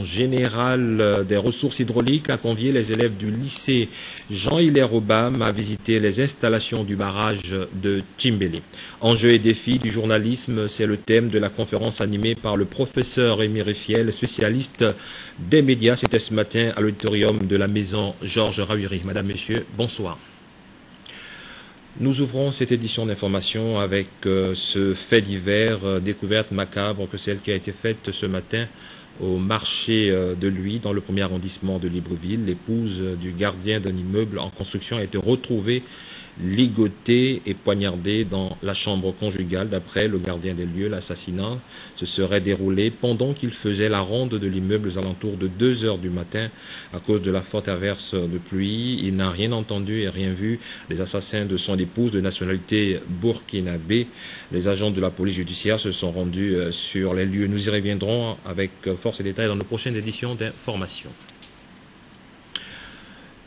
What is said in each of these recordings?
Générale des ressources hydrauliques a convié les élèves du lycée Jean-Hilaire Obam à visiter les installations du barrage de Tchimbélé. Enjeux et défis du journalisme, c'est le thème de la conférence animée par le professeur Émile Fiel, spécialiste des médias. C'était ce matin à l'auditorium de la maison Georges Rawiri. Madame, Messieurs, bonsoir. Nous ouvrons cette édition d'information avec ce fait divers, découverte macabre que celle qui a été faite ce matin au marché de Luy, dans le premier arrondissement de Libreville. L'épouse du gardien d'un immeuble en construction a été retrouvée ligotée et poignardée dans la chambre conjugale. D'après le gardien des lieux, l'assassinat se serait déroulé pendant qu'il faisait la ronde de l'immeuble aux alentours de 2 heures du matin. À cause de la forte averse de pluie, il n'a rien entendu et rien vu. Les assassins de son épouse de nationalité burkinabé. Les agents de la police judiciaire se sont rendus sur les lieux. Nous y reviendrons avec force et détails dans nos prochaines éditions d'information.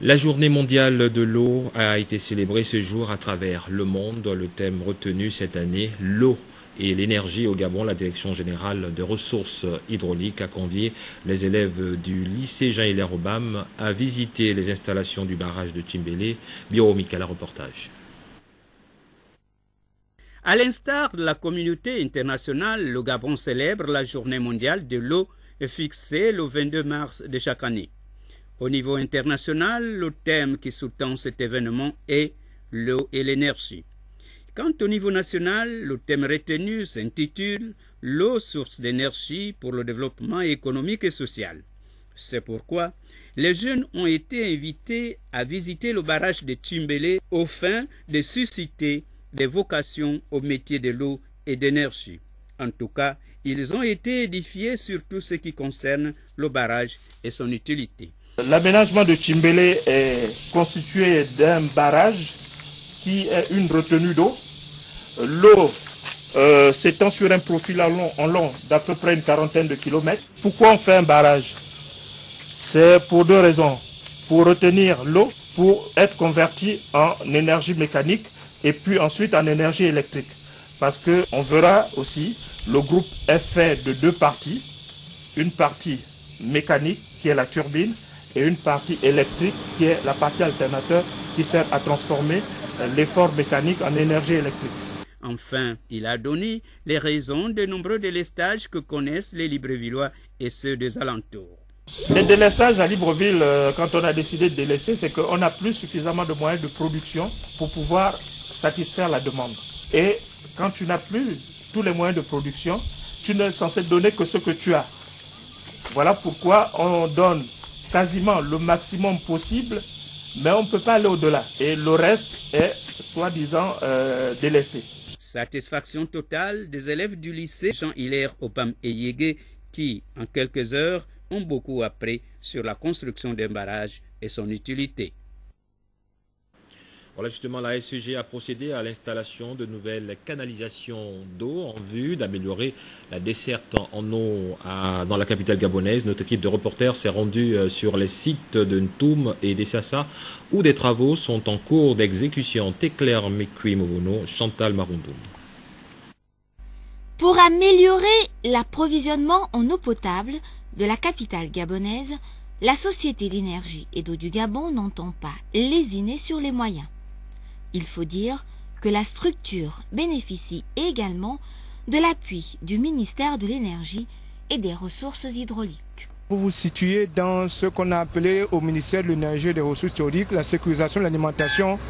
La journée mondiale de l'eau a été célébrée ce jour à travers le monde. Le thème retenu cette année, l'eau et l'énergie au Gabon. La Direction générale des ressources hydrauliques a convié les élèves du lycée Jean-Hilaire Obam à visiter les installations du barrage de Tchimbélé. Biro Mikala, reportage. À l'instar de la communauté internationale, le Gabon célèbre la journée mondiale de l'eau fixée le 22 mars de chaque année. Au niveau international, le thème qui sous-tend cet événement est l'eau et l'énergie. Quant au niveau national, le thème retenu s'intitule « L'eau, source d'énergie pour le développement économique et social ». C'est pourquoi les jeunes ont été invités à visiter le barrage de Tchimbélé au fin de susciter des vocations au métier de l'eau et d'énergie. En tout cas, ils ont été édifiés sur tout ce qui concerne le barrage et son utilité. L'aménagement de Tchimbélé est constitué d'un barrage qui est une retenue d'eau. L'eau s'étend sur un profil en long d'à peu près une quarantaine de kilomètres. Pourquoi on fait un barrage? C'est pour 2 raisons. Pour retenir l'eau, pour être convertie en énergie mécanique et puis ensuite en énergie électrique. Parce qu'on verra aussi, le groupe est fait de 2 parties. Une partie mécanique qui est la turbine et une partie électrique qui est la partie alternateur qui sert à transformer l'effort mécanique en énergie électrique. Enfin, il a donné les raisons de nombreux délestages que connaissent les Librevillois et ceux des alentours. Les délestages à Libreville, quand on a décidé de délaisser, c'est qu'on n'a plus suffisamment de moyens de production pour pouvoir satisfaire la demande. Et quand tu n'as plus tous les moyens de production, tu n'es censé donner que ce que tu as. Voilà pourquoi on donne quasiment le maximum possible, mais on ne peut pas aller au-delà. Et le reste est soi-disant délesté. Satisfaction totale des élèves du lycée Jean-Hilaire Obam et Yégué qui, en quelques heures, ont beaucoup appris sur la construction d'un barrage et son utilité. Voilà, justement, la SEG a procédé à l'installation de nouvelles canalisations d'eau en vue d'améliorer la desserte en eau dans la capitale gabonaise. Notre équipe de reporters s'est rendue sur les sites de Ntoum et d'Essassa où des travaux sont en cours d'exécution. Téclair Mekui Movono, Chantal Marundoum. Pour améliorer l'approvisionnement en eau potable de la capitale gabonaise, la Société d'énergie et d'eau du Gabon n'entend pas lésiner sur les moyens. Il faut dire que la structure bénéficie également de l'appui du ministère de l'Énergie et des Ressources hydrauliques. Vous vous situez dans ce qu'on a appelé au ministère de l'Énergie et des Ressources hydrauliques la sécurisation de l'alimentation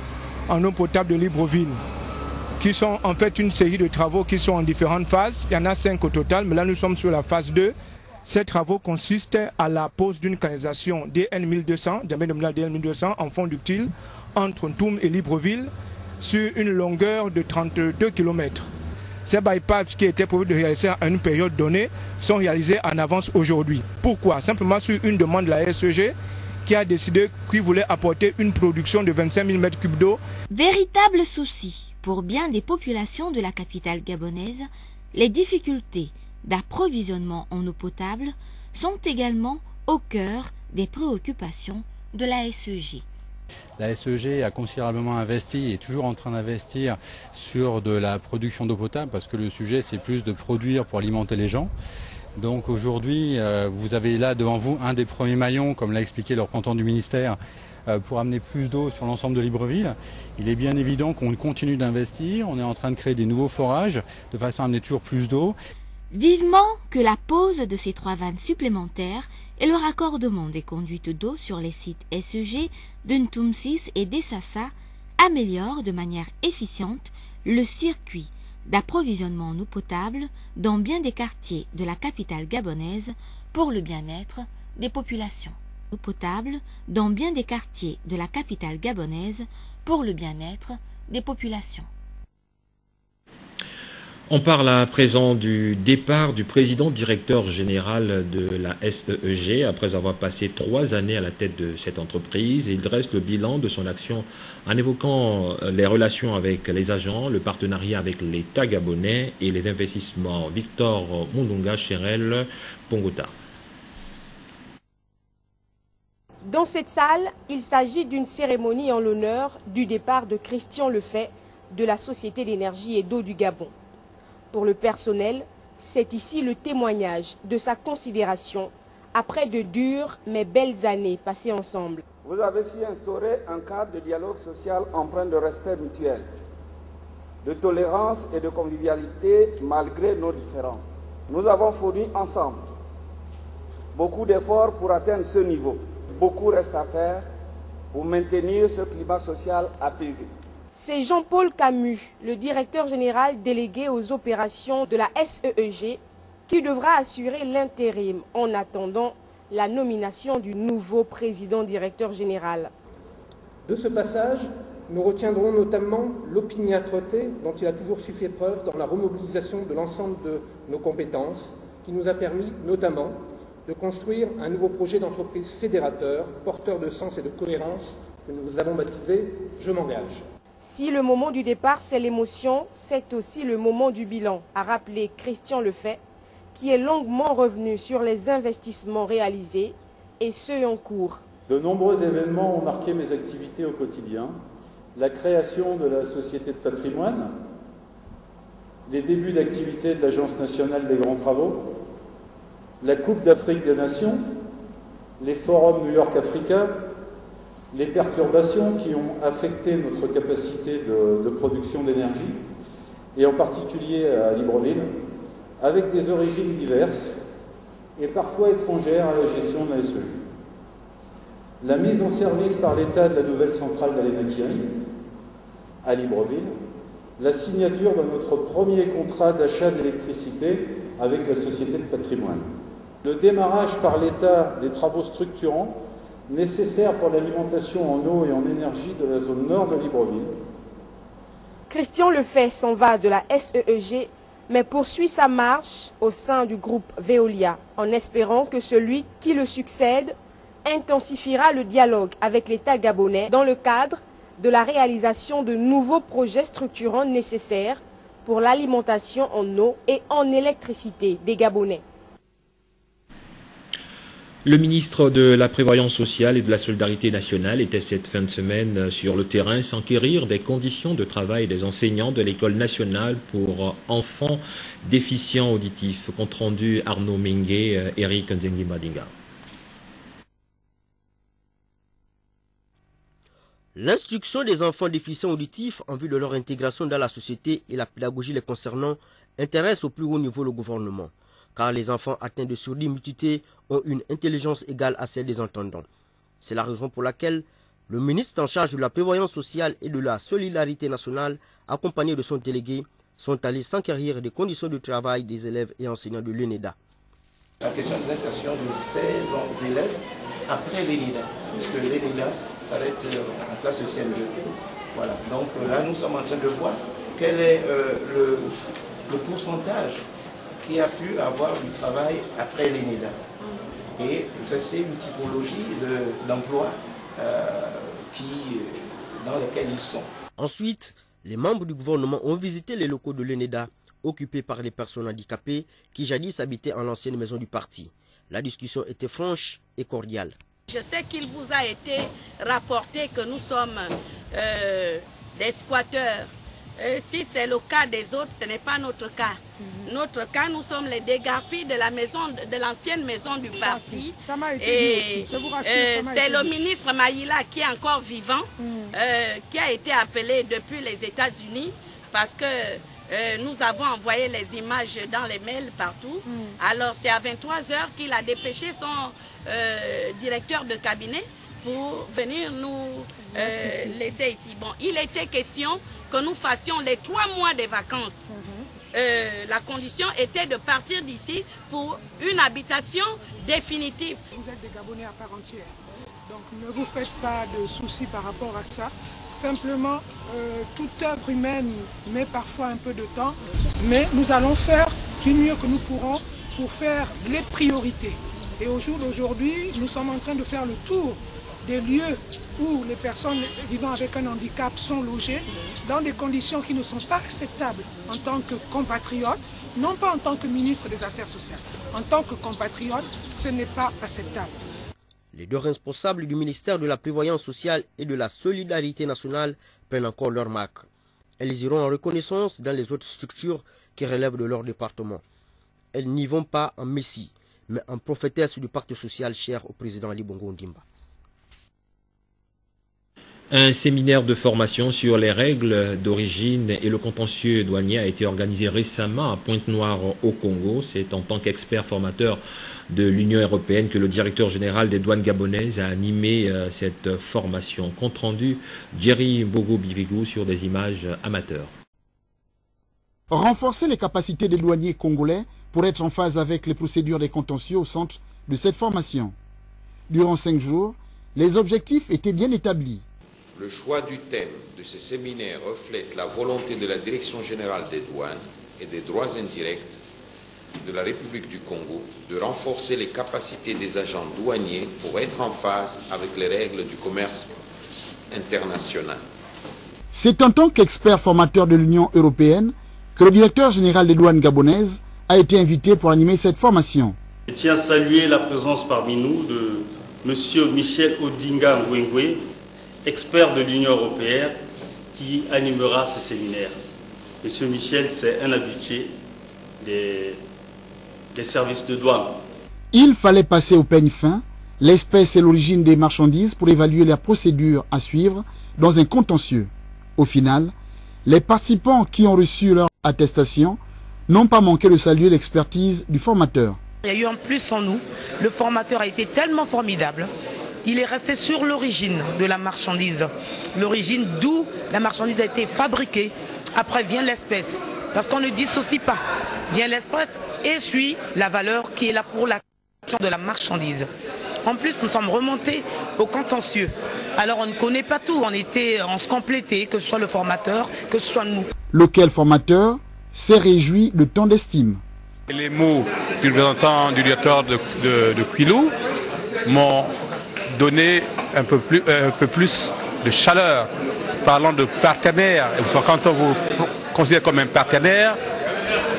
en eau potable de Libreville, qui sont en fait une série de travaux qui sont en différentes phases. Il y en a 5 au total, mais là nous sommes sur la phase 2. Ces travaux consistent à la pose d'une canalisation DN1200, diamètre nominal DN1200 en fond ductile entre Ntoum et Libreville sur une longueur de 32 km. Ces bypass qui étaient prévus de réaliser à une période donnée sont réalisés en avance aujourd'hui. Pourquoi? Simplement sur une demande de la SEG qui a décidé qu'il voulait apporter une production de 25 000 m3 d'eau. Véritable souci pour bien des populations de la capitale gabonaise, les difficultés d'approvisionnement en eau potable sont également au cœur des préoccupations de la SEG. La SEG a considérablement investi et est toujours en train d'investir sur de la production d'eau potable parce que le sujet c'est plus de produire pour alimenter les gens. Donc aujourd'hui, vous avez là devant vous un des premiers maillons, comme l'a expliqué le représentant du ministère, pour amener plus d'eau sur l'ensemble de Libreville. Il est bien évident qu'on continue d'investir, on est en train de créer des nouveaux forages de façon à amener toujours plus d'eau. Vivement que la pose de ces 3 vannes supplémentaires et le raccordement des conduites d'eau sur les sites SEG de Ntumsis et d'Essassa améliorent de manière efficiente le circuit d'approvisionnement en eau potable dans bien des quartiers de la capitale gabonaise pour le bien-être des populations. Eau potable dans bien des quartiers de la capitale gabonaise pour le bien-être des populations. On parle à présent du départ du président directeur général de la SEEG après avoir passé 3 années à la tête de cette entreprise. Il dresse le bilan de son action en évoquant les relations avec les agents, le partenariat avec l'État gabonais et les investissements. Victor Mundunga Cherel Pongota. Dans cette salle, il s'agit d'une cérémonie en l'honneur du départ de Christian Lefay de la Société d'énergie et d'eau du Gabon. Pour le personnel, c'est ici le témoignage de sa considération après de dures mais belles années passées ensemble. Vous avez su instaurer un cadre de dialogue social empreint de respect mutuel, de tolérance et de convivialité malgré nos différences. Nous avons fourni ensemble beaucoup d'efforts pour atteindre ce niveau. Beaucoup reste à faire pour maintenir ce climat social apaisé. C'est Jean-Paul Camus, le directeur général délégué aux opérations de la SEEG, qui devra assurer l'intérim en attendant la nomination du nouveau président directeur général. De ce passage, nous retiendrons notamment l'opiniâtreté dont il a toujours su faire preuve dans la remobilisation de l'ensemble de nos compétences, qui nous a permis notamment de construire un nouveau projet d'entreprise fédérateur, porteur de sens et de cohérence, que nous avons baptisé « Je m'engage ». Si le moment du départ, c'est l'émotion, c'est aussi le moment du bilan, a rappelé Christian Lefay, qui est longuement revenu sur les investissements réalisés et ceux en cours. De nombreux événements ont marqué mes activités au quotidien. La création de la Société de patrimoine, les débuts d'activité de l'Agence nationale des grands travaux, la Coupe d'Afrique des Nations, les forums New York Africa, les perturbations qui ont affecté notre capacité de production d'énergie, et en particulier à Libreville, avec des origines diverses et parfois étrangères à la gestion de la SEG. La mise en service par l'État de la nouvelle centrale d'Aléna-Kiri à Libreville, la signature de notre premier contrat d'achat d'électricité avec la Société de patrimoine, le démarrage par l'État des travaux structurants nécessaires pour l'alimentation en eau et en énergie de la zone nord de Libreville. Christian Lefay s'en va de la SEEG, mais poursuit sa marche au sein du groupe Veolia, en espérant que celui qui le succède intensifiera le dialogue avec l'État gabonais dans le cadre de la réalisation de nouveaux projets structurants nécessaires pour l'alimentation en eau et en électricité des Gabonais. Le ministre de la Prévoyance sociale et de la Solidarité nationale était cette fin de semaine sur le terrain s'enquérir des conditions de travail des enseignants de l'École nationale pour enfants déficients auditifs. Compte rendu Arnaud Mengue, Eric Nzengi Madinga. L'instruction des enfants déficients auditifs en vue de leur intégration dans la société et la pédagogie les concernant intéresse au plus haut niveau le gouvernement, car les enfants atteints de surdité ont une intelligence égale à celle des entendants. C'est la raison pour laquelle le ministre en charge de la prévoyance sociale et de la solidarité nationale, accompagné de son délégué, sont allés s'enquérir des conditions de travail des élèves et enseignants de l'ENEDA. La question des insertions de ces élèves après l'ENEDA, puisque l'ENEDA s'arrête en classe de CM2. Voilà. Donc là, nous sommes en train de voir quel est le pourcentage qui a pu avoir du travail après l'ENEDA et dresser une typologie d'emploi dans lesquels ils sont. Ensuite, les membres du gouvernement ont visité les locaux de l'ENEDA occupés par les personnes handicapées qui jadis habitaient en l'ancienne maison du parti. La discussion était franche et cordiale. Je sais qu'il vous a été rapporté que nous sommes des squatteurs si c'est le cas des autres, ce n'est pas notre cas. Notre cas, nous sommes les dégarpis de la maison, de l'ancienne maison du parti. Ça m'a été dit aussi. Je vous rassure, c'est le ministre Maïla qui est encore vivant, qui a été appelé depuis les États-Unis parce que nous avons envoyé les images dans les mails partout. Alors c'est à 23 h qu'il a dépêché son directeur de cabinet pour venir nous laisser ici. Bon, il était question que nous fassions les 3 mois de vacances. La condition était de partir d'ici pour une habitation définitive. Vous êtes des Gabonais à part entière, donc ne vous faites pas de soucis par rapport à ça. Simplement, toute œuvre humaine met parfois un peu de temps, mais nous allons faire du mieux que nous pourrons pour faire les priorités. Et au jour d'aujourd'hui, nous sommes en train de faire le tour des lieux où les personnes vivant avec un handicap sont logées dans des conditions qui ne sont pas acceptables en tant que compatriotes, non pas en tant que ministre des Affaires sociales. En tant que compatriote, ce n'est pas acceptable. Les 2 responsables du ministère de la Prévoyance sociale et de la Solidarité nationale prennent encore leur marque. Elles iront en reconnaissance dans les autres structures qui relèvent de leur département. Elles n'y vont pas en messie, mais en prophétesse du pacte social cher au président Ali Bongo Ondimba. Un séminaire de formation sur les règles d'origine et le contentieux douanier a été organisé récemment à Pointe-Noire au Congo. C'est en tant qu'expert formateur de l'Union européenne que le directeur général des douanes gabonaises a animé cette formation. Compte rendu, Jerry Bogo Bivigou sur des images amateurs. Renforcer les capacités des douaniers congolais pour être en phase avec les procédures des contentieux au centre de cette formation. Durant 5 jours, les objectifs étaient bien établis. Le choix du thème de ce séminaire reflète la volonté de la Direction générale des douanes et des droits indirects de la République du Congo de renforcer les capacités des agents douaniers pour être en phase avec les règles du commerce international. C'est en tant qu'expert formateur de l'Union européenne que le directeur général des douanes gabonaises a été invité pour animer cette formation. Je tiens à saluer la présence parmi nous de M. Michel Odinga Ngwengwe, expert de l'Union européenne, qui animera ce séminaire. M. Michel, c'est un habitué des services de douane. Il fallait passer au peigne fin l'espèce et l'origine des marchandises pour évaluer la procédure à suivre dans un contentieux. Au final, les participants qui ont reçu leur attestation n'ont pas manqué de saluer l'expertise du formateur. Il y a eu un plus en nous. Le formateur a été tellement formidable. Il est resté sur l'origine de la marchandise. L'origine d'où la marchandise a été fabriquée. Après vient l'espèce. Parce qu'on ne dissocie pas. Vient l'espèce et suit la valeur qui est là pour la création de la marchandise. En plus, nous sommes remontés au contentieux. Alors on ne connaît pas tout. On se complétait, que ce soit le formateur, que ce soit nous. Lequel formateur s'est réjoui de tant d'estime. Les mots du représentant du directeur de Quilou m'ont donné un peu plus de chaleur. Parlant de partenaire, quand on vous considère comme un partenaire,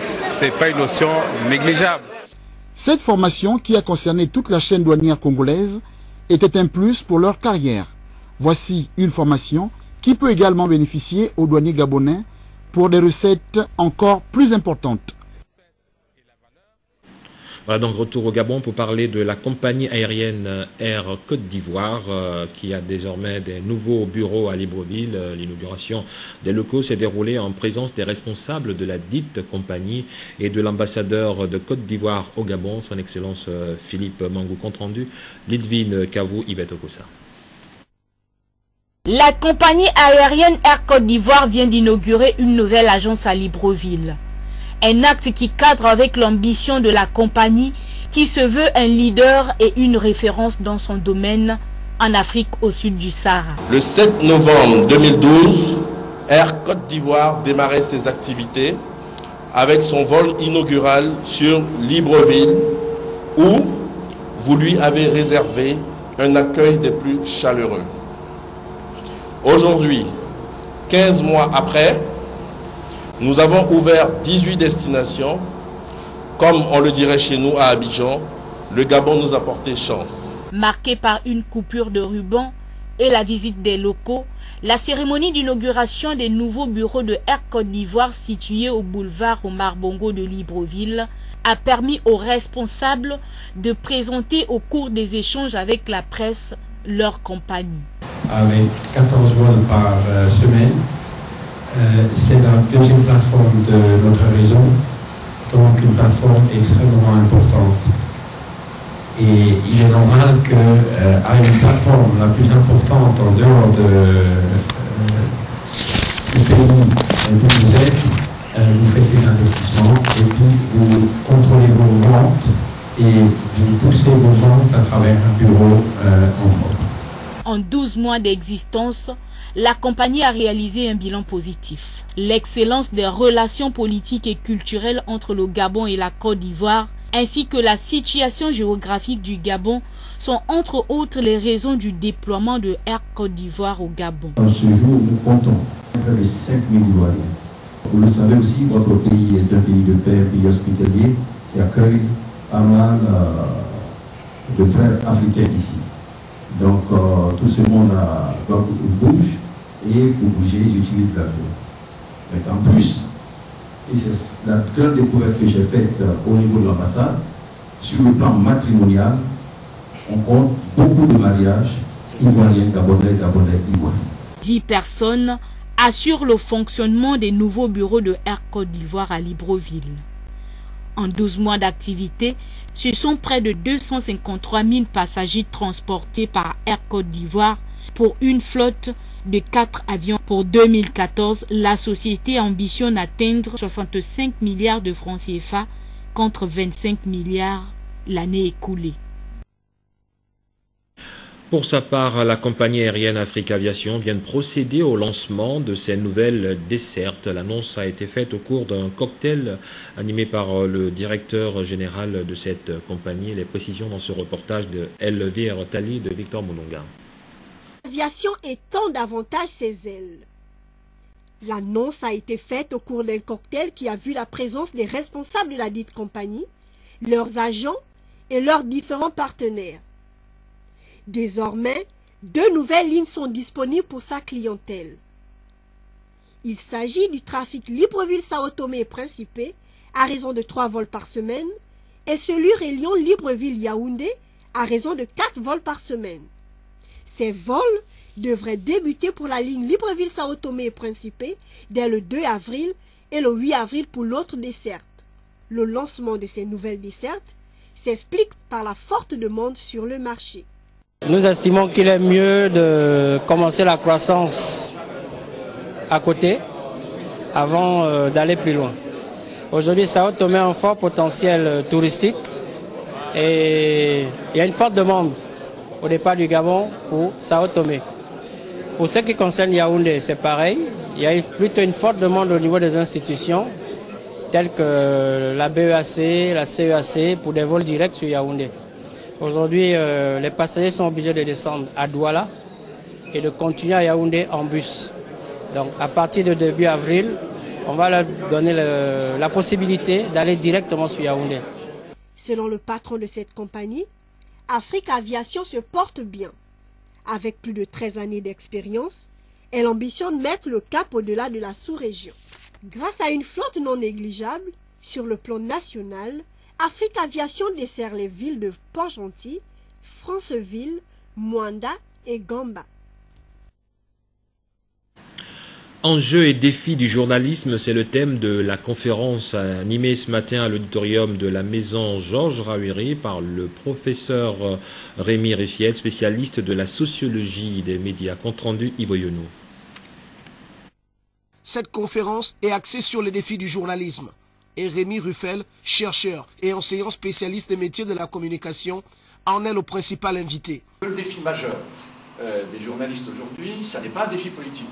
ce n'est pas une notion négligeable. Cette formation, qui a concerné toute la chaîne douanière congolaise, était un plus pour leur carrière. Voici une formation qui peut également bénéficier aux douaniers gabonais pour des recettes encore plus importantes. Voilà donc retour au Gabon pour parler de la compagnie aérienne Air Côte d'Ivoire qui a désormais des nouveaux bureaux à Libreville. L'inauguration des locaux s'est déroulée en présence des responsables de la dite compagnie et de l'ambassadeur de Côte d'Ivoire au Gabon, son Excellence Philippe Mangou. Compte rendu, Lidvine Kavou Ibetokosa. La compagnie aérienne Air Côte d'Ivoire vient d'inaugurer une nouvelle agence à Libreville. Un acte qui cadre avec l'ambition de la compagnie qui se veut un leader et une référence dans son domaine en Afrique au sud du Sahara. Le 7 novembre 2012, Air Côte d'Ivoire démarrait ses activités avec son vol inaugural sur Libreville où vous lui avez réservé un accueil des plus chaleureux. Aujourd'hui, 15 mois après, nous avons ouvert 18 destinations. Comme on le dirait chez nous à Abidjan, le Gabon nous a porté chance. Marqué par une coupure de ruban, et la visite des locaux, la cérémonie d'inauguration des nouveaux bureaux de Air Côte d'Ivoire situés au boulevard Omar Bongo de Libreville a permis aux responsables de présenter au cours des échanges avec la presse leur compagnie. Avec 14 vols par semaine, c'est la deuxième plateforme de notre réseau, donc une plateforme extrêmement importante. Et il est normal qu'à une plateforme la plus importante en dehors du pays où vous êtes, vous faites des investissements et puis vous contrôlez vos ventes et vous poussez vos ventes à travers un bureau en Europe. En 12 mois d'existence, la compagnie a réalisé un bilan positif. L'excellence des relations politiques et culturelles entre le Gabon et la Côte d'Ivoire ainsi que la situation géographique du Gabon sont entre autres les raisons du déploiement de Air Côte d'Ivoire au Gabon. En ce jour, nous comptons près de 5 000 Ivoiriens. Vous le savez aussi, votre pays est un pays de paix, un pays hospitalier qui accueille pas mal de frères africains ici. Donc tout ce monde bouge et pour bouger, ils utilisent l'avion. Mais en plus, et c'est la grande découverte que j'ai faite au niveau de l'ambassade, sur le plan matrimonial, on compte beaucoup de mariages ivoiriens, gabonais, ivoiriens. 10 personnes assurent le fonctionnement des nouveaux bureaux de Air Côte d'Ivoire à Libreville. En 12 mois d'activité, ce sont près de 253 000 passagers transportés par Air Côte d'Ivoire pour une flotte de 4 avions. Pour 2014, la société ambitionne d'atteindre 65 milliards de francs CFA contre 25 milliards l'année écoulée. Pour sa part, la compagnie aérienne Afrique Aviation vient de procéder au lancement de ses nouvelles dessertes. L'annonce a été faite au cours d'un cocktail animé par le directeur général de cette compagnie. Les précisions dans ce reportage de Elvire Tali de Victor Mononga. L'aviation étend davantage ses ailes. L'annonce a été faite au cours d'un cocktail qui a vu la présence des responsables de la dite compagnie, leurs agents et leurs différents partenaires. Désormais, 2 nouvelles lignes sont disponibles pour sa clientèle. Il s'agit du trafic Libreville-Sao Tomé et Principe à raison de 3 vols par semaine et celui reliant Libreville-Yaoundé à raison de 4 vols par semaine. Ces vols devraient débuter pour la ligne Libreville-Sao Tomé et Principe dès le 2 avril et le 8 avril pour l'autre desserte. Le lancement de ces nouvelles dessertes s'explique par la forte demande sur le marché. Nous estimons qu'il est mieux de commencer la croissance à côté avant d'aller plus loin. Aujourd'hui, Sao Tomé a un fort potentiel touristique et il y a une forte demande au départ du Gabon pour Sao Tomé. Pour ce qui concerne Yaoundé, c'est pareil. Il y a plutôt une forte demande au niveau des institutions telles que la BEAC, la CEAC pour des vols directs sur Yaoundé. Aujourd'hui, les passagers sont obligés de descendre à Douala et de continuer à Yaoundé en bus. Donc à partir de début avril, on va leur donner la possibilité d'aller directement sur Yaoundé. Selon le patron de cette compagnie, Afrique Aviation se porte bien. Avec plus de 13 années d'expérience, elle ambitionne mettre le cap au-delà de la sous-région. Grâce à une flotte non négligeable, sur le plan national, Afrique Aviation dessert les villes de Port-Gentil, Franceville, Mwanda et Gamba. Enjeux et défis du journalisme, c'est le thème de la conférence animée ce matin à l'auditorium de la maison Georges Rawiri par le professeur Rémi Riffiel, spécialiste de la sociologie des médias. Compte rendu Ivo Yonou. Cette conférence est axée sur les défis du journalisme. Et Rémi Ruffel, chercheur et enseignant spécialiste des métiers de la communication, en est le principal invité. Le défi majeur des journalistes aujourd'hui, ça n'est pas un défi politique,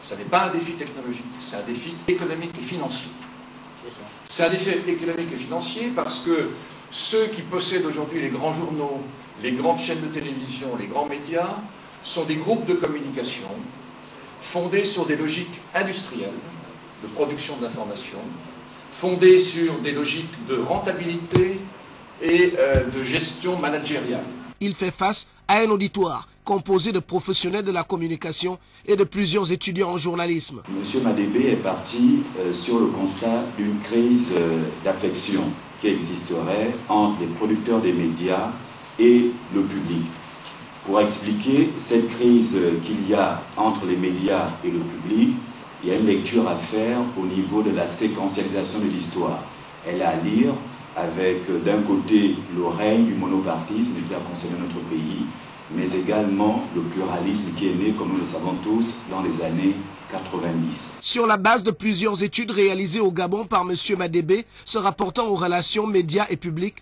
ça n'est pas un défi technologique, c'est un défi économique et financier. C'est un défi économique et financier parce que ceux qui possèdent aujourd'hui les grands journaux, les grandes chaînes de télévision, les grands médias, sont des groupes de communication fondés sur des logiques industrielles de production de l'information, fondée sur des logiques de rentabilité et de gestion managériale. Il fait face à un auditoire composé de professionnels de la communication et de plusieurs étudiants en journalisme. Monsieur Madébé est parti sur le constat d'une crise d'affection qui existerait entre les producteurs des médias et le public. Pour expliquer cette crise qu'il y a entre les médias et le public, il y a une lecture à faire au niveau de la séquentialisation de l'histoire. Elle est à lire avec d'un côté le règne du monopartisme qui a concerné notre pays, mais également le pluralisme qui est né, comme nous le savons tous, dans les années 90. Sur la base de plusieurs études réalisées au Gabon par M. Madébé, se rapportant aux relations médias et publics,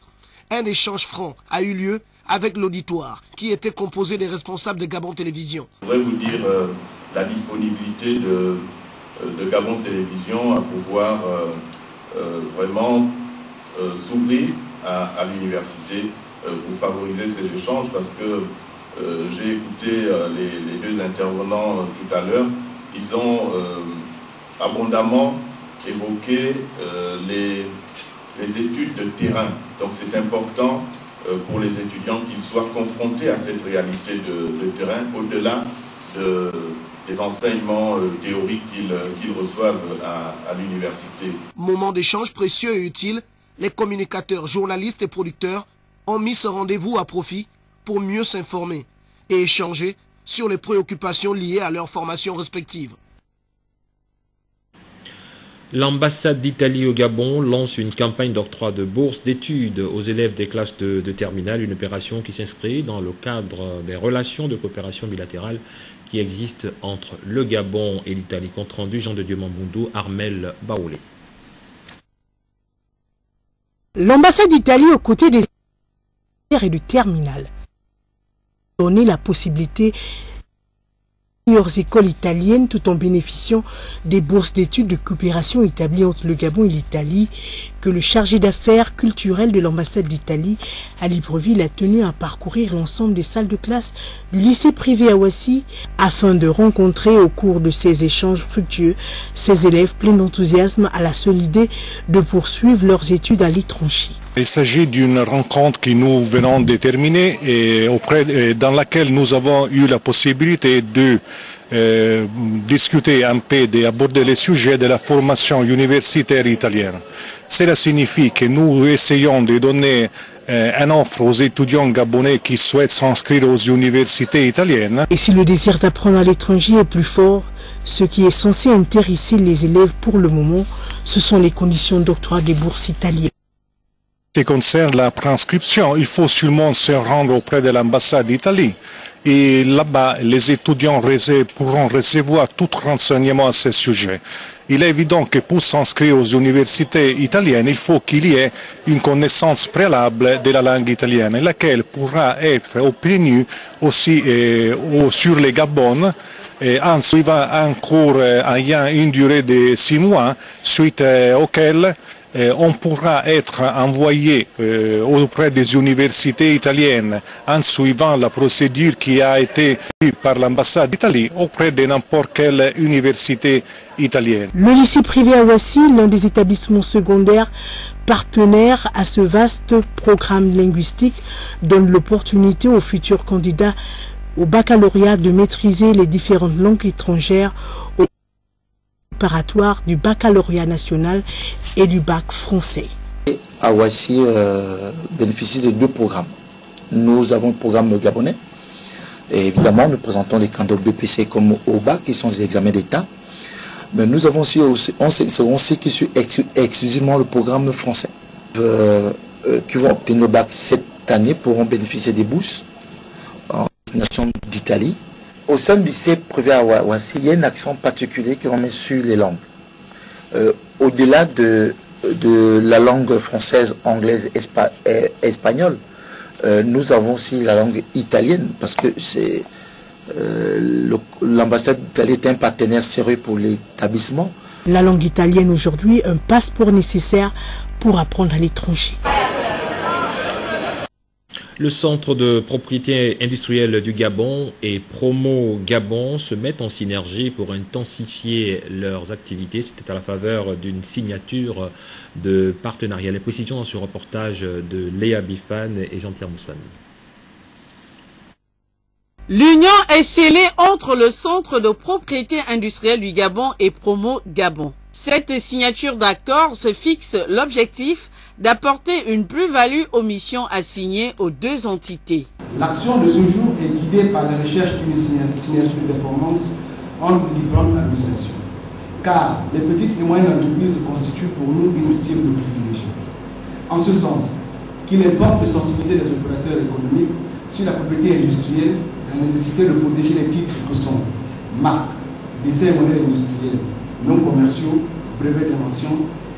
un échange franc a eu lieu avec l'auditoire, qui était composé des responsables de Gabon Télévision. Je voudrais vous dire la disponibilité de Gabon Télévision à pouvoir vraiment s'ouvrir à l'université pour favoriser ces échanges, parce que j'ai écouté les deux intervenants tout à l'heure. Ils ont abondamment évoqué les études de terrain. Donc c'est important pour les étudiants qu'ils soient confrontés à cette réalité de terrain, au-delà des enseignements théoriques qu'ils reçoivent à l'université. Moment d'échange précieux et utile, les communicateurs, journalistes et producteurs ont mis ce rendez-vous à profit pour mieux s'informer et échanger sur les préoccupations liées à leurs formations respectives. L'ambassade d'Italie au Gabon lance une campagne d'octroi de bourses d'études aux élèves des classes de terminale, une opération qui s'inscrit dans le cadre des relations de coopération bilatérale qui existent entre le Gabon et l'Italie. Compte rendu Jean de Dieu Mamboundou, Armel Baoulé. L'ambassade d'Italie aux côtés des et du terminal donner la possibilité aux écoles italiennes tout en bénéficiant des bourses d'études de coopération établies entre le Gabon et l'Italie que le chargé d'affaires culturelles de l'ambassade d'Italie à Libreville a tenu à parcourir l'ensemble des salles de classe du lycée privé Awassi afin de rencontrer au cours de ces échanges fructueux ces élèves pleins d'enthousiasme à la seule idée de poursuivre leurs études à l'étranger. Il s'agit d'une rencontre que nous venons de terminer et dans laquelle nous avons eu la possibilité de discuter un peu, d'aborder les sujets de la formation universitaire italienne. Cela signifie que nous essayons de donner une offre aux étudiants gabonais qui souhaitent s'inscrire aux universités italiennes. Et si le désir d'apprendre à l'étranger est plus fort, ce qui est censé intéresser les élèves pour le moment, ce sont les conditions d'octroi des bourses italiennes. Ce qui concerne la prescription, il faut seulement se rendre auprès de l'ambassade d'Italie. Et là-bas, les étudiants pourront recevoir tout renseignement à ce sujet. Il est évident que pour s'inscrire aux universités italiennes, il faut qu'il y ait une connaissance préalable de la langue italienne, laquelle pourra être obtenue aussi sur le Gabon, en suivant un cours ayant une durée de 6 mois, suite auquel on pourra être envoyé auprès des universités italiennes en suivant la procédure qui a été faite par l'ambassade d'Italie auprès de n'importe quelle université italienne. Le lycée privé Awassi, l'un des établissements secondaires partenaires à ce vaste programme linguistique, donne l'opportunité aux futurs candidats au baccalauréat de maîtriser les différentes langues étrangères au préparatoire du baccalauréat national et du bac français. Awassi bénéficie de 2 programmes. Nous avons le programme gabonais. Et évidemment, nous présentons les candidats BPC comme au bac, qui sont des examens d'État. Mais nous avons aussi, on sait qui suit exclusivement le programme français. Qui vont obtenir le bac cette année pourront bénéficier des bourses en destination d'Italie. Au sein du lycée privé à Awassi, il y a un accent particulier que l'on met sur les langues. Au-delà de la langue française, anglaise, espagnole, nous avons aussi la langue italienne, parce que l'ambassade d'Italie est un partenaire sérieux pour l'établissement. La langue italienne aujourd'hui, un passeport nécessaire pour apprendre à l'étranger. Le centre de propriété industrielle du Gabon et Promo Gabon se mettent en synergie pour intensifier leurs activités. C'était à la faveur d'une signature de partenariat. Les précisions dans ce reportage de Léa Bifan et Jean-Pierre Moussami. L'union est scellée entre le Centre de propriété industrielle du Gabon et Promo Gabon. Cette signature d'accord se fixe l'objectif d'apporter une plus-value aux missions assignées aux deux entités. L'action de ce jour est guidée par la recherche d'une synergie de performance entre les différentes administrations. Car les petites et moyennes entreprises constituent pour nous une cible privilégiée. En ce sens, qu'il importe de sensibiliser les opérateurs économiques sur la propriété industrielle et la nécessité de protéger les titres que sont marques, dessins et modèles industriels, non commerciaux, brevets d'invention,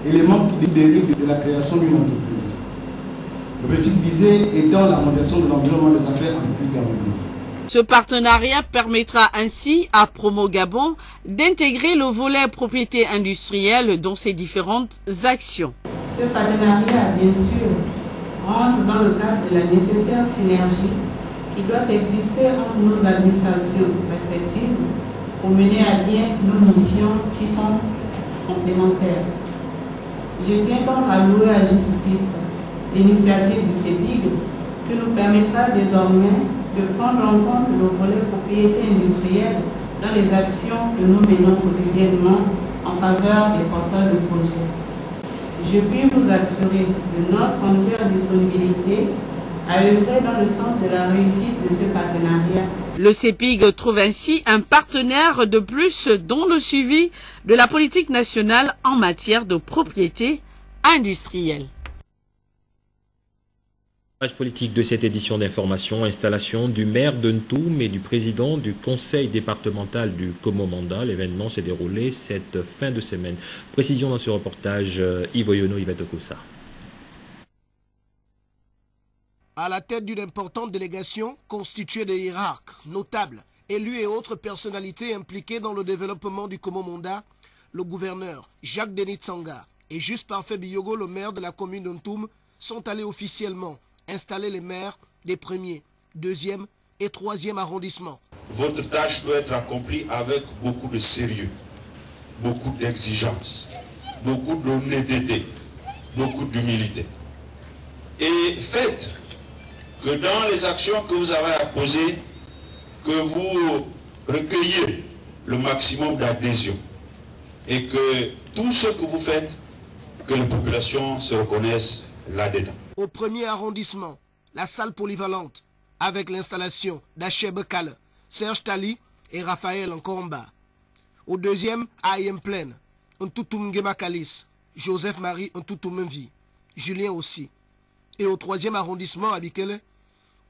éléments qui dérivent de la création d'une entreprise. L'objectif visé étant la modération de l'environnement des affaires en République gabonaise. Ce partenariat permettra ainsi à Promo Gabon d'intégrer le volet propriété industrielle dans ses différentes actions. Ce partenariat, bien sûr, rentre dans le cadre de la nécessaire synergie qui doit exister entre nos administrations respectives pour mener à bien nos missions qui sont complémentaires. Je tiens donc à louer à juste titre l'initiative du CEPIG qui nous permettra désormais de prendre en compte le volet propriété industrielle dans les actions que nous menons quotidiennement en faveur des porteurs de projets. Je puis vous assurer de notre entière disponibilité à œuvrer dans le sens de la réussite de ce partenariat. Le CEPIG trouve ainsi un partenaire de plus dans le suivi de la politique nationale en matière de propriété industrielle. Page politique de cette édition d'information, installation du maire de Ntoum et du président du conseil départemental du Komomanda. L'événement s'est déroulé cette fin de semaine. Précision dans ce reportage, Ivo Yono, Yvette Koussa. À la tête d'une importante délégation constituée de hiérarques, notables, élus et autres personnalités impliquées dans le développement du Komomanda, le gouverneur Jacques Denis Tsanga et Juste Parfait Biyogo, le maire de la commune de Ntoum, sont allés officiellement installer les maires des 1er, 2e et 3e arrondissements. Votre tâche doit être accomplie avec beaucoup de sérieux, beaucoup d'exigence, beaucoup d'honnêteté, beaucoup d'humilité. Et faites que dans les actions que vous avez à poser, que vous recueilliez le maximum d'adhésion et que tout ce que vous faites, que les populations se reconnaissent là-dedans. Au 1er arrondissement, la salle polyvalente, avec l'installation d'Achebe Kale, Serge Tali et Raphaël Nkomba. Au 2e, Ayem Plaine, Ntoutoum Gemakalis, Joseph-Marie Ntoutoumvi, Julien aussi. Et au 3e arrondissement, à Bikele,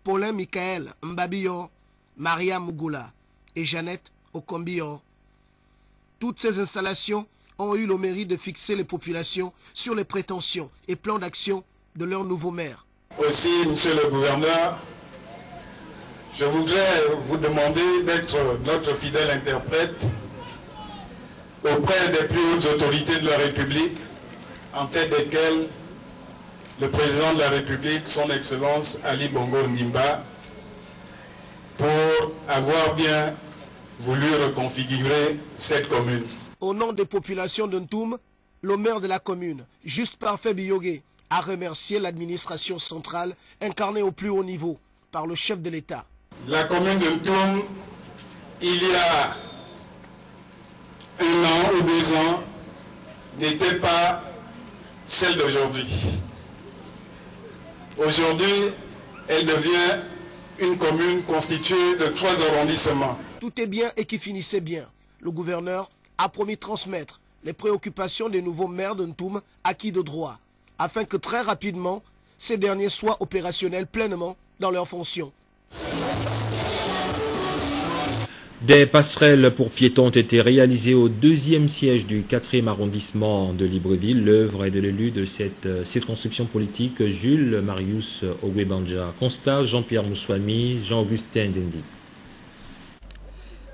Paulin Michael Mbabiyor, Maria Mougoula et Jeannette Okombiyor. Toutes ces installations ont eu le mérite de fixer les populations sur les prétentions et plans d'action de leur nouveau maire. Aussi, monsieur le gouverneur, je voudrais vous demander d'être notre fidèle interprète auprès des plus hautes autorités de la République, en tête desquelles le président de la République, son Excellence Ali Bongo Ondimba, pour avoir bien voulu reconfigurer cette commune. Au nom des populations de Ntoum, le maire de la commune, Juste Parfait Biyogué, a remercié l'administration centrale incarnée au plus haut niveau par le chef de l'État. La commune de Ntoum, il y a 1 an ou 2 ans, n'était pas celle d'aujourd'hui. Aujourd'hui, elle devient une commune constituée de 3 arrondissements. Tout est bien et qui finissait bien. Le gouverneur a promis transmettre les préoccupations des nouveaux maires de Ntoum acquis de droit, afin que très rapidement, ces derniers soient opérationnels pleinement dans leurs fonctions. Des passerelles pour piétons ont été réalisées au 2e siège du 4e arrondissement de Libreville. L'œuvre est de l'élu de cette circonscription politique, Jules Marius Ogwebanja. Constat, Jean-Pierre Moussouami, Jean-Augustin Zendi.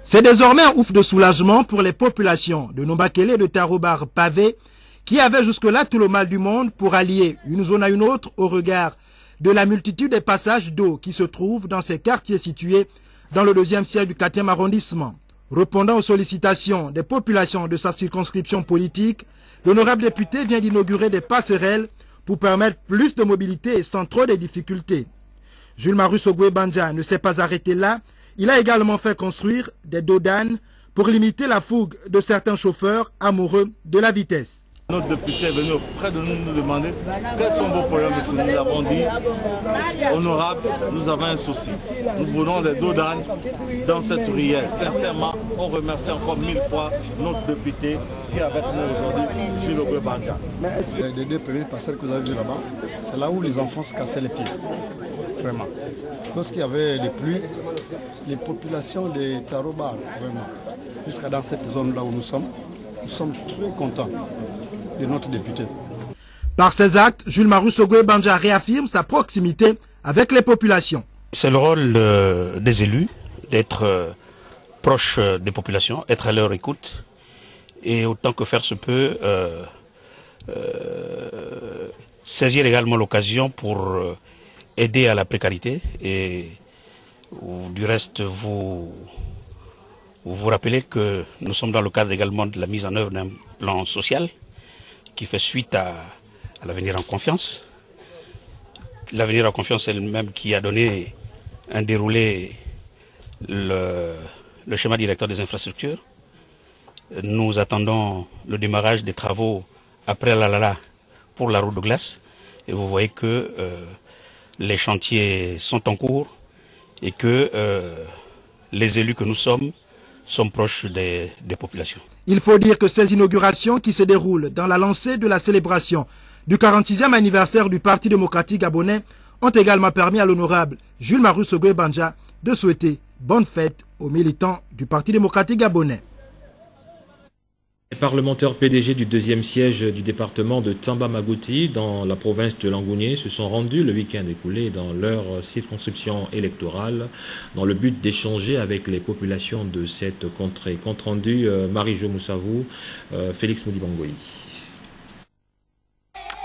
C'est désormais un ouf de soulagement pour les populations de Nombakele et de Tarobar Pavé, qui avaient jusque-là tout le mal du monde pour allier une zone à une autre au regard de la multitude des passages d'eau qui se trouvent dans ces quartiers situés dans le 2e siège du 4e arrondissement. Répondant aux sollicitations des populations de sa circonscription politique, l'honorable député vient d'inaugurer des passerelles pour permettre plus de mobilité et sans trop de difficultés. Jules Marius Ogwebanja ne s'est pas arrêté là. Il a également fait construire des dos d'âne pour limiter la fougue de certains chauffeurs amoureux de la vitesse. Notre député est venu auprès de nous demander quels sont vos problèmes. Et nous avons dit, honorable, nous avons un souci. Nous voulons des dos d'âne dans cette ruelle. Sincèrement, on remercie encore 1000 fois notre député qui est avec nous aujourd'hui, Jules Ogwe-Banja. Les deux premiers passages que vous avez vus là-bas, c'est là où les enfants se cassaient les pieds. Vraiment. Lorsqu'il y avait les pluies, les populations de Taroba, vraiment, jusqu'à dans cette zone-là où nous sommes très contents de notre député. Par ces actes, Jules Marus Ogwe-Banja réaffirme sa proximité avec les populations. C'est le rôle des élus d'être proches des populations, être à leur écoute et autant que faire se peut saisir également l'occasion pour aider à la précarité et du reste vous rappelez que nous sommes dans le cadre également de la mise en œuvre d'un plan social qui fait suite à l'avenir en confiance. L'avenir en confiance est le même qui a donné un déroulé le schéma directeur des infrastructures. Nous attendons le démarrage des travaux après l'Alala pour la route de glace et vous voyez que les chantiers sont en cours et que les élus que nous sommes proches des populations. Il faut dire que ces inaugurations qui se déroulent dans la lancée de la célébration du 46e anniversaire du Parti démocratique gabonais ont également permis à l'honorable Jules Marus Ogwe-Banja de souhaiter bonne fête aux militants du Parti démocratique gabonais. Les parlementaires PDG du deuxième siège du département de Tamba-Magouti dans la province de Langounié se sont rendus le week-end écoulé dans leur circonscription électorale dans le but d'échanger avec les populations de cette contrée. Compte rendu Marie-Jo Moussavou, Félix Moudibangoï.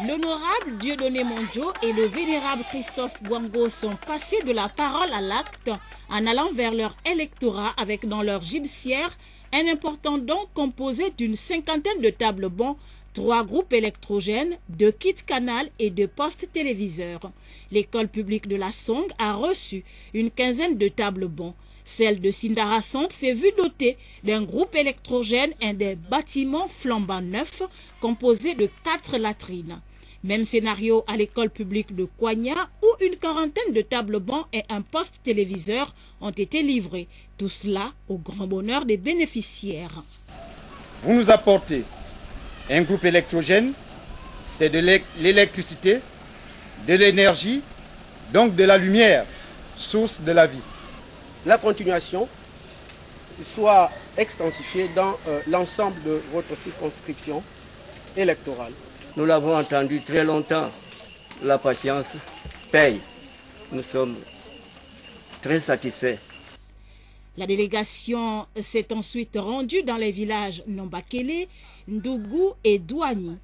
L'honorable Dieudonné Mondjo et le vénérable Christophe Bouango sont passés de la parole à l'acte en allant vers leur électorat avec dans leur gibecière un important don composé d'une cinquantaine de tables bons, 3 groupes électrogènes, 2 kits canal et 2 postes téléviseurs. L'école publique de la Song a reçu une quinzaine de tables bons. Celle de Sindara Song s'est vue dotée d'un groupe électrogène et des bâtiments flambant neufs composés de 4 latrines. Même scénario à l'école publique de Koigna où une quarantaine de tables bancs et un poste téléviseur ont été livrés. Tout cela au grand bonheur des bénéficiaires. Vous nous apportez un groupe électrogène, c'est de l'électricité, de l'énergie, donc de la lumière, source de la vie. La continuation soit extensifiée dans l'ensemble de votre circonscription électorale. Nous l'avons entendu très longtemps, la patience paye. Nous sommes très satisfaits. La délégation s'est ensuite rendue dans les villages Nombakele, Ndougou et Douani.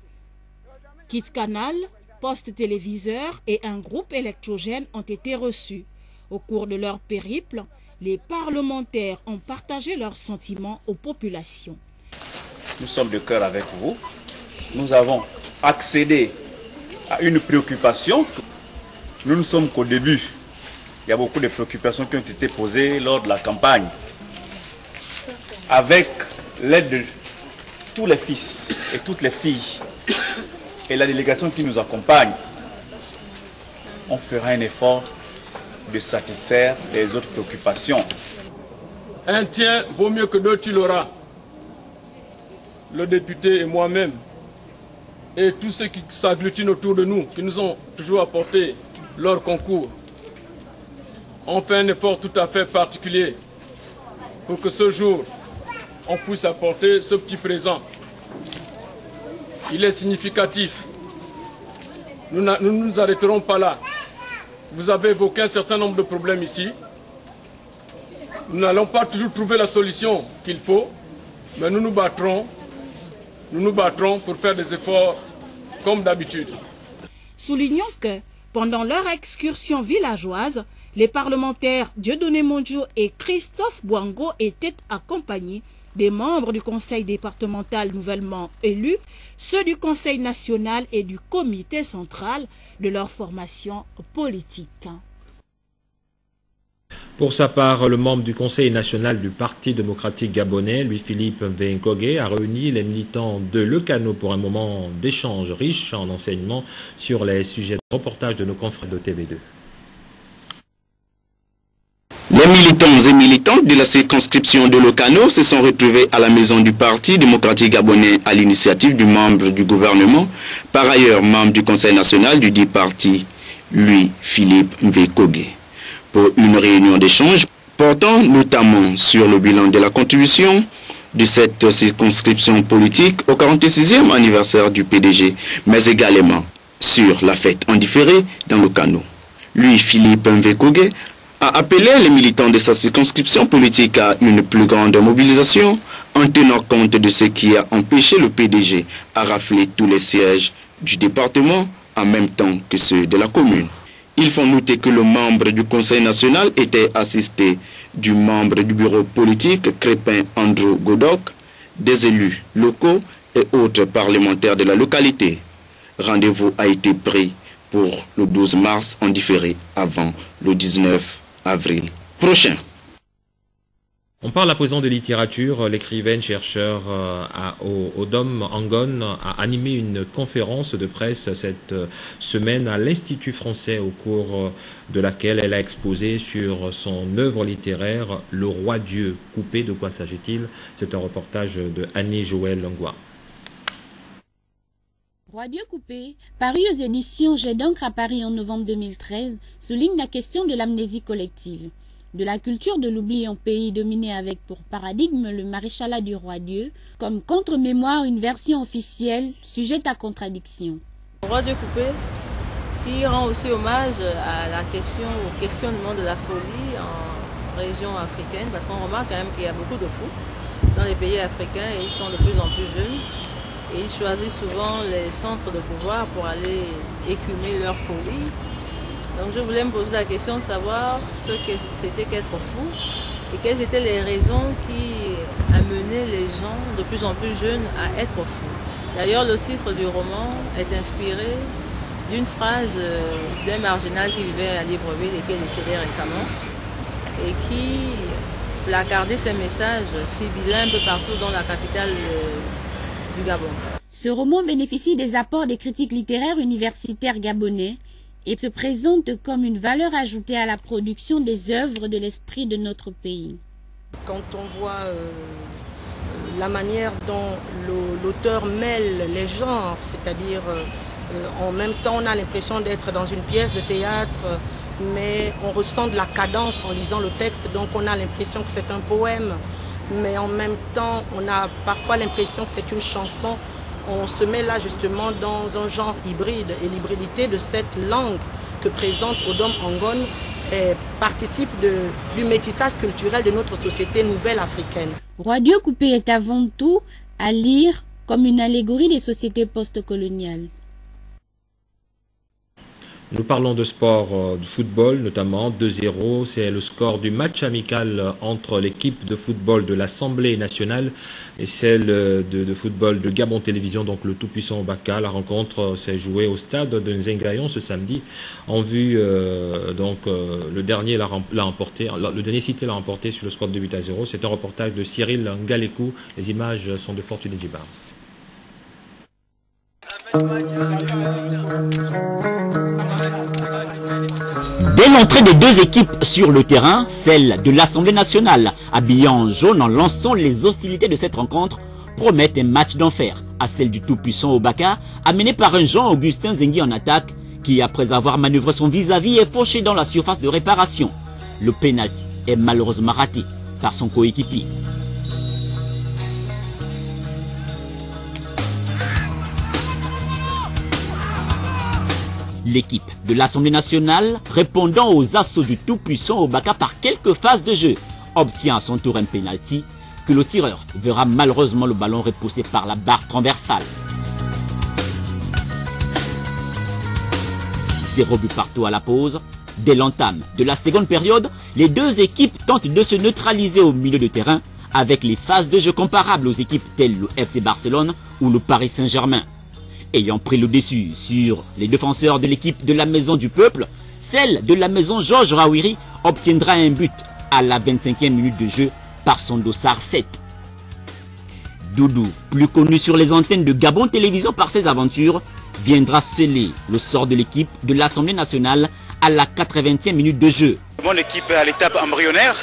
Kit canal, poste téléviseur et un groupe électrogène ont été reçus. Au cours de leur périple, les parlementaires ont partagé leurs sentiments aux populations. Nous sommes de cœur avec vous. Nous avons accédé à une préoccupation. Nous ne sommes qu'au début. Il y a beaucoup de préoccupations qui ont été posées lors de la campagne. Avec l'aide de tous les fils et toutes les filles et la délégation qui nous accompagne, on fera un effort de satisfaire les autres préoccupations. Un tien vaut mieux que deux, tu l'auras. Le député et moi-même, et tous ceux qui s'agglutinent autour de nous, qui nous ont toujours apporté leur concours, on fait un effort tout à fait particulier pour que ce jour, on puisse apporter ce petit présent. Il est significatif. Nous ne nous arrêterons pas là. Vous avez évoqué un certain nombre de problèmes ici. Nous n'allons pas toujours trouver la solution qu'il faut, mais nous nous battrons pour faire des efforts comme d'habitude. Soulignons que, pendant leur excursion villageoise, les parlementaires Dieudonné Mondjo et Christophe Bouango étaient accompagnés des membres du conseil départemental nouvellement élus, ceux du conseil national et du comité central de leur formation politique. Pour sa part, le membre du Conseil national du Parti démocratique gabonais, Louis-Philippe Mvenkogé, a réuni les militants de Lecano pour un moment d'échange riche en enseignements sur les sujets de reportage de nos confrères de TV2. Les militants et militantes de la circonscription de Lecano se sont retrouvés à la maison du Parti démocratique gabonais à l'initiative du membre du gouvernement, par ailleurs membre du Conseil national du dit parti, Louis-Philippe Mvenkogé, pour une réunion d'échange portant notamment sur le bilan de la contribution de cette circonscription politique au 46e anniversaire du PDG, mais également sur la fête en différé dans Lecano. Louis-Philippe Mvenkogé a appelé les militants de sa circonscription politique à une plus grande mobilisation en tenant compte de ce qui a empêché le PDG à rafler tous les sièges du département en même temps que ceux de la commune. Ils font noter que le membre du Conseil national était assisté du membre du bureau politique Crépin Andrew Godok, des élus locaux et autres parlementaires de la localité. Rendez-vous a été pris pour le 12 mars en différé avant le 19 avril prochain. On parle à présent de littérature. L'écrivaine chercheur Odom Angon a animé une conférence de presse cette semaine à l'Institut français au cours de laquelle elle a exposé sur son œuvre littéraire Le Roi Dieu coupé. De quoi s'agit-il? C'est un reportage de Annie-Joël Langua. Roi Dieu coupé, paru aux éditions Jet d'encre à Paris en novembre 2013, souligne la question de l'amnésie collective. De la culture de l'oubli en pays dominé avec pour paradigme le maréchalat du roi Dieu, comme contre-mémoire une version officielle sujette à contradiction. Roi Dieu coupé, qui rend aussi hommage à la question, au questionnement de la folie en région africaine, parce qu'on remarque quand même qu'il y a beaucoup de fous dans les pays africains et ils sont de plus en plus jeunes. Et ils choisissent souvent les centres de pouvoir pour aller écumer leur folie. Donc je voulais me poser la question de savoir ce que c'était qu'être fou et quelles étaient les raisons qui amenaient les gens de plus en plus jeunes à être fous. D'ailleurs, le titre du roman est inspiré d'une phrase d'un marginal qui vivait à Libreville et qui est décédé récemment et qui placardait ses messages sibyllins un peu partout dans la capitale du Gabon. Ce roman bénéficie des apports des critiques littéraires universitaires gabonais et se présente comme une valeur ajoutée à la production des œuvres de l'esprit de notre pays. Quand on voit la manière dont l'auteur mêle les genres, c'est-à-dire en même temps on a l'impression d'être dans une pièce de théâtre, mais on ressent de la cadence en lisant le texte, donc on a l'impression que c'est un poème, mais en même temps on a parfois l'impression que c'est une chanson. On se met là justement dans un genre hybride et l'hybridité de cette langue que présente Odom Angon participe du métissage culturel de notre société nouvelle africaine. Roi Dieu coupé est avant tout à lire comme une allégorie des sociétés post-coloniales. Nous parlons de sport, de football notamment. 2-0, c'est le score du match amical entre l'équipe de football de l'Assemblée nationale et celle de football de Gabon Télévision, donc le tout-puissant Obaka. La rencontre s'est jouée au stade de Nzengayon ce samedi. En vue, le dernier l'a emporté, le dernier cité l'a emporté sur le score de 8-0. C'est un reportage de Cyril Ngalekou. Les images sont de Fortuné Djibar. Dès l'entrée des deux équipes sur le terrain, celle de l'Assemblée nationale, habillée en jaune en lançant les hostilités de cette rencontre, promet un match d'enfer à celle du tout-puissant Obaka, amené par un Jean-Augustin Zengui en attaque, qui après avoir manœuvré son vis-à-vis est fauché dans la surface de réparation. Le pénalty est malheureusement raté par son coéquipier. L'équipe de l'Assemblée nationale, répondant aux assauts du tout-puissant Obaka par quelques phases de jeu, obtient à son tour un pénalty que le tireur verra malheureusement le ballon repoussé par la barre transversale. 0 but partout à la pause. Dès l'entame de la seconde période, les deux équipes tentent de se neutraliser au milieu de terrain avec les phases de jeu comparables aux équipes telles le FC Barcelone ou le Paris Saint-Germain. Ayant pris le dessus sur les défenseurs de l'équipe de la Maison du Peuple, Celle de la maison Georges Rawiri obtiendra un but à la 25e minute de jeu par son dossard 7. Doudou, plus connu sur les antennes de Gabon Télévision par ses aventures, viendra sceller le sort de l'équipe de l'Assemblée nationale à la 80e minute de jeu. Mon équipe est à l'étape embryonnaire.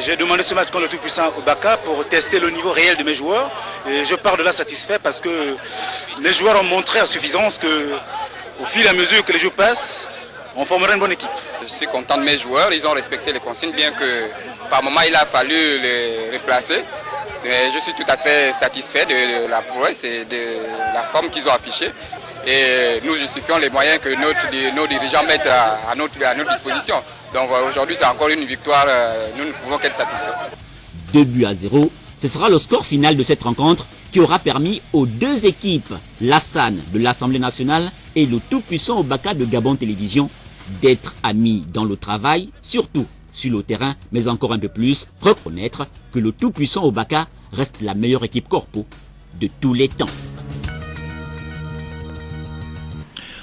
J'ai demandé ce match contre le tout-puissant Obaka pour tester le niveau réel de mes joueurs. Et je pars de là satisfait parce que les joueurs ont montré à suffisance qu'au fil et à mesure que les jours passent, on formera une bonne équipe. Je suis content de mes joueurs, ils ont respecté les consignes, bien que par moment il a fallu les replacer. Mais je suis tout à fait satisfait de la prouesse et de la forme qu'ils ont affichée. Et nous justifions les moyens que nos dirigeants mettent à notre disposition. Donc aujourd'hui c'est encore une victoire, nous ne pouvons qu'être satisfaits. 2-0, ce sera le score final de cette rencontre qui aura permis aux deux équipes, l'Assane de l'Assemblée nationale et le tout-puissant Obaka de Gabon Télévision, d'être amis dans le travail, surtout sur le terrain, mais encore un peu plus, reconnaître que le tout-puissant Obaka reste la meilleure équipe corpo de tous les temps.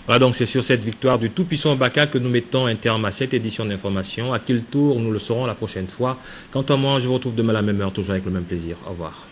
Voilà, donc c'est sur cette victoire du tout-puissant Obaka que nous mettons un terme à cette édition d'information. À quel tour, nous le saurons la prochaine fois. Quant à moi, je vous retrouve demain à la même heure, toujours avec le même plaisir. Au revoir.